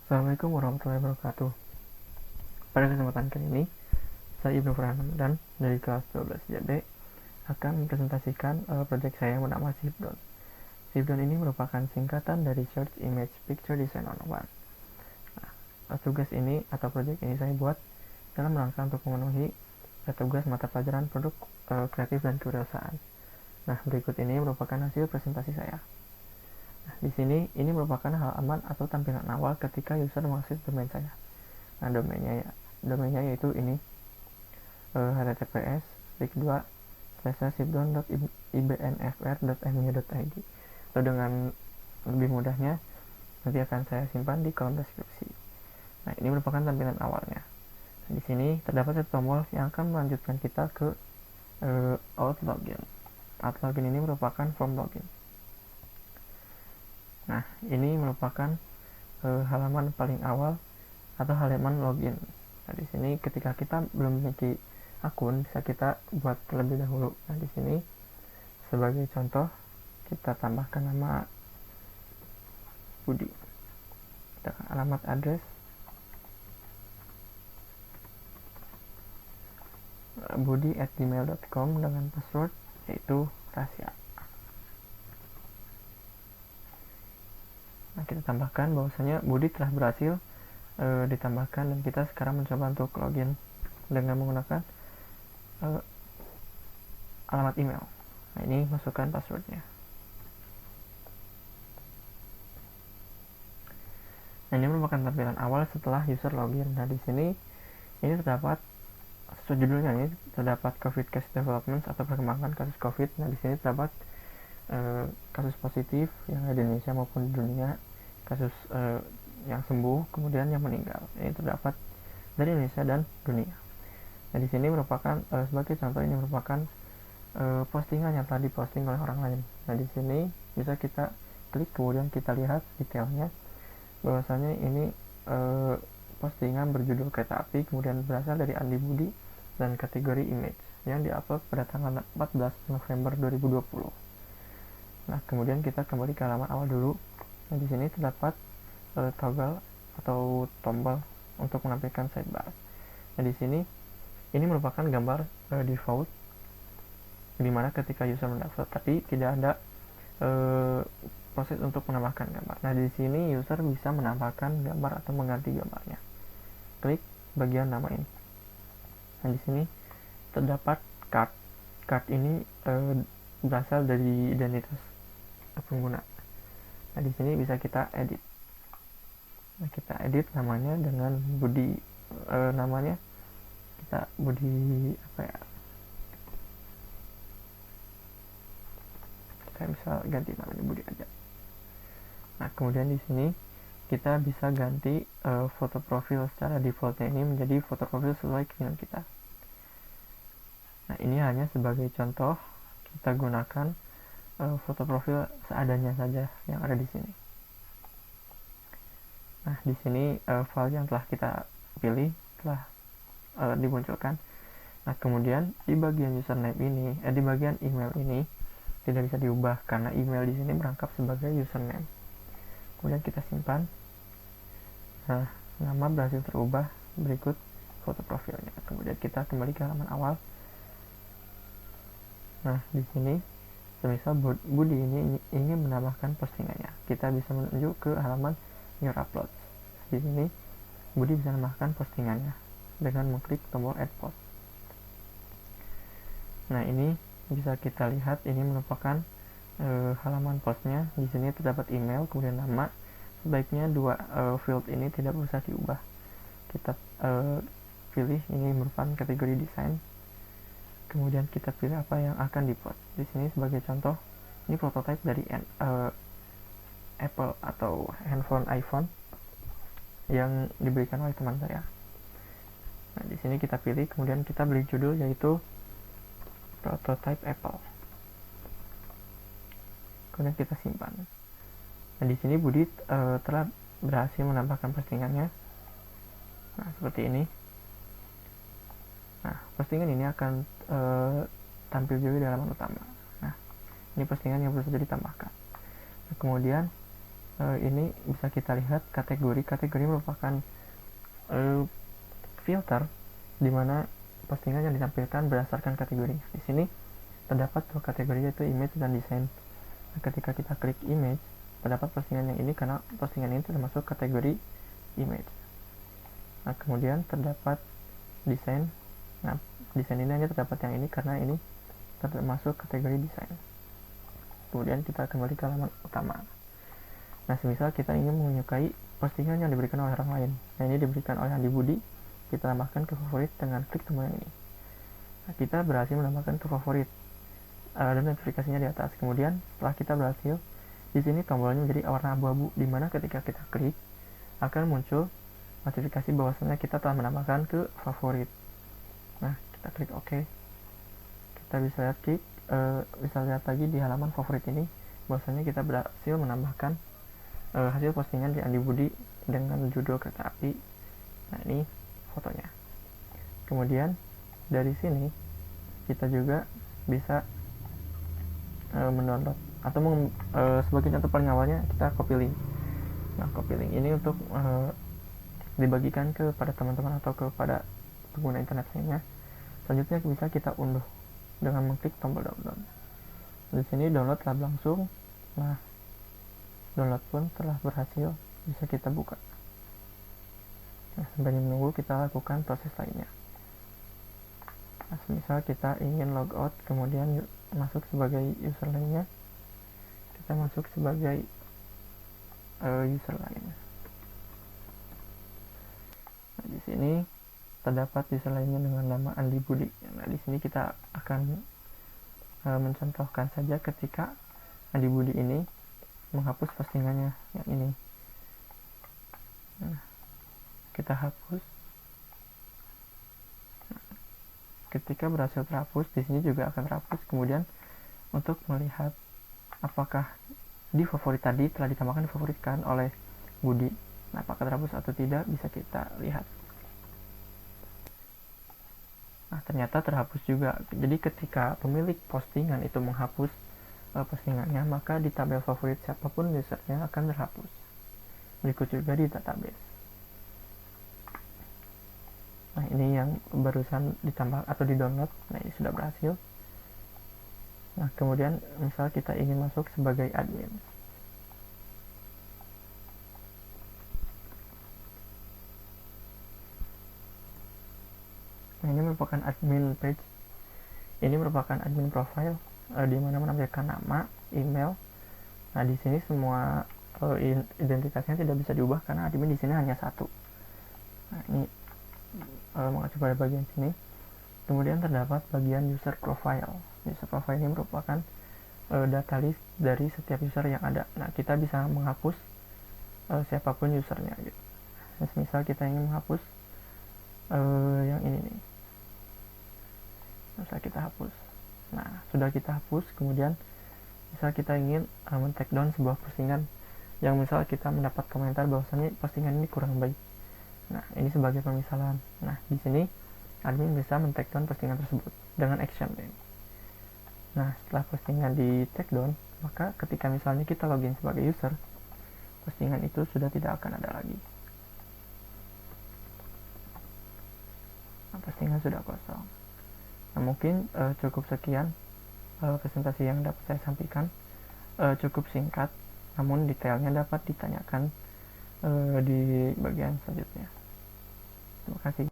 Assalamualaikum warahmatullahi wabarakatuh. Pada kesempatan kali ini, saya Ibnu Farhan Ramadan dari kelas 12 JB akan mempresentasikan proyek saya yang bernama Zipdon. Zipdon ini merupakan singkatan dari Search Image Picture Design 101. Tugas ini atau proyek ini saya buat dalam rangka untuk memenuhi tugas mata pelajaran produk kreatif dan kewirausahaan. Nah, berikut ini merupakan hasil presentasi saya. Di sini, ini merupakan halaman atau tampilan awal ketika user mengakses domain saya. Nah, domainnya yaitu ini, https://zipdon.ibnfr.mu.id. Atau dengan lebih mudahnya, nanti akan saya simpan di kolom deskripsi. Nah, ini merupakan tampilan awalnya. Nah, di sini terdapat satu tombol yang akan melanjutkan kita ke Out Login. Out Login ini merupakan form login. Nah, ini merupakan halaman paling awal atau halaman login. Nah, di sini ketika kita belum memiliki akun, bisa kita buat terlebih dahulu. Nah, di sini sebagai contoh kita tambahkan nama Budi. Kita alamat address budi@gmail.com dengan password yaitu rahasia. Nah, kita tambahkan bahwasanya Budi telah berhasil ditambahkan dan kita sekarang mencoba untuk login dengan menggunakan alamat email. Nah, ini masukkan passwordnya. Nah, ini merupakan tampilan awal setelah user login. Nah, di sini ini terdapat judulnya ini terdapat COVID Case Developments atau perkembangan kasus COVID. Nah, di sini terdapat kasus positif yang ada di Indonesia maupun di dunia, kasus yang sembuh, kemudian yang meninggal. Ini terdapat dari Indonesia dan dunia. Nah, di sini merupakan sebagai contoh ini merupakan postingan yang telah diposting oleh orang lain. Nah, di sini bisa kita klik kemudian kita lihat detailnya bahwasanya ini postingan berjudul kereta api kemudian berasal dari Andi Budi dan kategori image yang diupload pada tanggal 14 November 2020. Nah, kemudian kita kembali ke halaman awal dulu. Nah, di sini terdapat toggle atau tombol untuk menampilkan sidebar. Nah, di sini ini merupakan gambar default di mana ketika user mendaftar tapi tidak ada proses untuk menambahkan gambar. Nah, di sini user bisa menambahkan gambar atau mengganti gambarnya. Klik bagian nama ini. Nah, di sini terdapat card. Card ini berasal dari identitas pengguna. Nah, di sini bisa kita edit. Nah, kita edit namanya dengan Budi, namanya kita Budi apa ya? Kita bisa ganti namanya Budi aja. Nah, kemudian di sini kita bisa ganti foto profil secara defaultnya ini menjadi foto profil sesuai keinginan kita. Nah, ini hanya sebagai contoh kita gunakan foto profil seadanya saja yang ada di sini. Nah, di sini file yang telah kita pilih telah dimunculkan. Nah, kemudian di bagian username ini, di bagian email ini tidak bisa diubah karena email di sini merangkap sebagai username. Kemudian kita simpan. Nah, nama berhasil terubah berikut foto profilnya. Kemudian kita kembali ke halaman awal. Nah, di sini semisal Budi ini ingin menambahkan postingannya, kita bisa menuju ke halaman Your Uploads. Di sini Budi bisa menambahkan postingannya dengan mengklik tombol Add Post. Nah, ini bisa kita lihat ini merupakan halaman postnya. Di sini terdapat email kemudian nama. Sebaiknya dua field ini tidak usah diubah. Kita pilih ini merupakan kategori desain. Kemudian kita pilih apa yang akan dipost. Di sini sebagai contoh, ini prototipe dari Apple atau handphone iPhone yang diberikan oleh teman saya. Nah, di sini kita pilih, kemudian kita beri judul yaitu prototipe Apple. Kemudian kita simpan. Nah, di sini Budi telah berhasil menambahkan postingannya. Nah, seperti ini. Nah, postingan ini akan tampil juga di halaman utama. Nah, ini postingan yang baru saja ditambahkan. Nah, kemudian ini bisa kita lihat kategori merupakan filter di mana postingan yang ditampilkan berdasarkan kategori. Di sini terdapat dua kategori, yaitu image dan desain. Nah, ketika kita klik image, terdapat postingan yang ini karena postingan ini termasuk kategori image. Nah, kemudian terdapat desain. Nah, desain ini hanya terdapat yang ini karena ini termasuk kategori desain. Kemudian kita kembali ke halaman utama. Nah, semisal kita ingin menyukai postingan yang diberikan oleh orang lain. Nah, ini diberikan oleh Andi Budi. Kita tambahkan ke favorit dengan klik tombol yang ini. Nah, kita berhasil menambahkan ke favorit dan notifikasinya di atas. Kemudian setelah kita berhasil, di sini tombolnya menjadi warna abu-abu, di mana ketika kita klik akan muncul notifikasi bahwasanya kita telah menambahkan ke favorit. Nah, kita klik OK. Kita bisa lihat lagi di halaman favorit ini bahwasanya kita berhasil menambahkan hasil postingan di Andi Budi dengan judul kereta api. Nah, ini fotonya. Kemudian dari sini kita juga bisa mendownload atau sebagai contoh paling awalnya kita copy link. Nah, copy link ini untuk dibagikan kepada teman-teman atau kepada pengguna internet lainnya. Selanjutnya bisa kita unduh dengan mengklik tombol download. Di sini download telah berlangsung. Nah, download pun telah berhasil, bisa kita buka. Nah, sambil menunggu kita lakukan proses lainnya. Nah, misal kita ingin logout, kemudian masuk sebagai username-nya, kita masuk sebagai user lain. Nah, di sini terdapat user lainnya dengan nama Andi Budi. Nah, di sini kita akan mencontohkan saja ketika Andi Budi ini menghapus postingannya yang ini. Nah, kita hapus. Nah, ketika berhasil terhapus, di sini juga akan terhapus. Kemudian untuk melihat apakah di favorit tadi telah ditambahkan difavoritkan oleh Budi, nah, apakah terhapus atau tidak bisa kita lihat. Nah, ternyata terhapus juga. Jadi ketika pemilik postingan itu menghapus postingannya, maka di tabel favorit siapapun usernya akan terhapus. Berikut juga di database. Nah, ini yang barusan ditambah atau di download. Nah, ini sudah berhasil. Nah, kemudian misal kita ingin masuk sebagai admin. Nah, ini merupakan admin page. Ini merupakan admin profile di mana menampilkan nama, email. Nah, di sini semua identitasnya tidak bisa diubah karena admin di sini hanya satu. Nah, ini mengacu pada bagian sini. Kemudian terdapat bagian user profile. User profile ini merupakan data list dari setiap user yang ada. Nah, kita bisa menghapus siapapun usernya gitu. Nah, misal kita ingin menghapus yang ini nih, misal kita hapus. Nah, sudah kita hapus, kemudian misal kita ingin men-take down sebuah postingan yang misal kita mendapat komentar bahwasannya postingan ini kurang baik. Nah, ini sebagai pemisalan. Nah, di sini admin bisa men-take down postingan tersebut dengan action ini. Nah, setelah postingan di take down, maka ketika misalnya kita login sebagai user, postingan itu sudah tidak akan ada lagi. Nah, postingan sudah kosong. Nah, mungkin cukup sekian presentasi yang dapat saya sampaikan. Cukup singkat, namun detailnya dapat ditanyakan di bagian selanjutnya. Terima kasih.